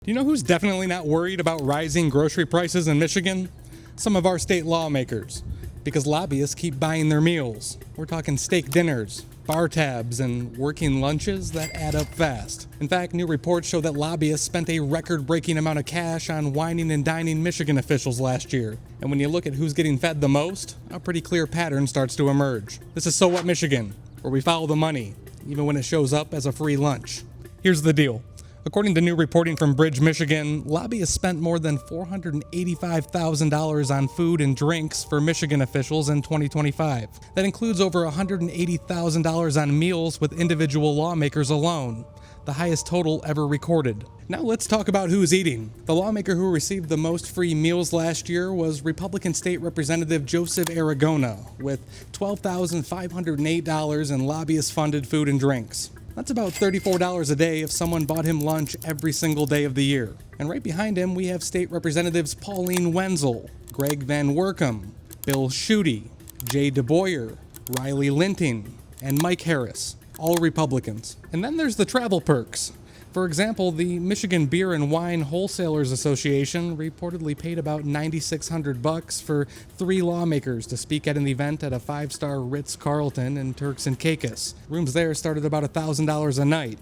Do you know who's definitely not worried about rising grocery prices in Michigan? Some of our state lawmakers. Because lobbyists keep buying their meals. We're talking steak dinners, bar tabs, and working lunches that add up fast. In fact, new reports show that lobbyists spent a record-breaking amount of cash on wining and dining Michigan officials last year. And when you look at who's getting fed the most, a pretty clear pattern starts to emerge. This is So What Michigan, where we follow the money, even when it shows up as a free lunch. Here's the deal. According to new reporting from Bridge, Michigan, lobbyists spent more than $485,000 on food and drinks for Michigan officials in 2025. That includes over $180,000 on meals with individual lawmakers alone, the highest total ever recorded. Now let's talk about who's eating. The lawmaker who received the most free meals last year was Republican State Representative Joseph Aragona, with $12,508 in lobbyist-funded food and drinks. That's about $34 a day if someone bought him lunch every single day of the year. And right behind him, we have State Representatives Pauline Wenzel, Greg Van Werkum, Bill Schuette, Jay DeBoyer, Riley Linting, and Mike Harris, all Republicans. And then there's the travel perks. For example, the Michigan Beer and Wine Wholesalers Association reportedly paid about $9,600 for 3 lawmakers to speak at an event at a 5-star Ritz-Carlton in Turks and Caicos. Rooms there started about $1,000 a night.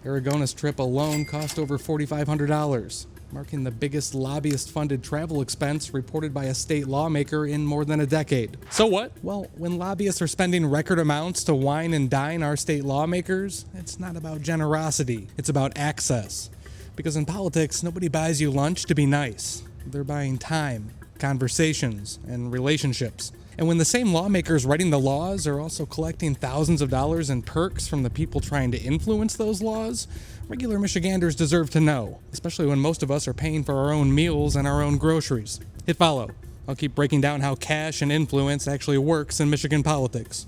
Aragona's trip alone cost over $4,500, marking the biggest lobbyist-funded travel expense reported by a state lawmaker in more than a decade. So what? Well, when lobbyists are spending record amounts to wine and dine our state lawmakers, it's not about generosity, it's about access. Because in politics, nobody buys you lunch to be nice. They're buying time, conversations, and relationships. And when the same lawmakers writing the laws are also collecting thousands of dollars in perks from the people trying to influence those laws, regular Michiganders deserve to know, especially when most of us are paying for our own meals and our own groceries. Hit follow. I'll keep breaking down how cash and influence actually works in Michigan politics.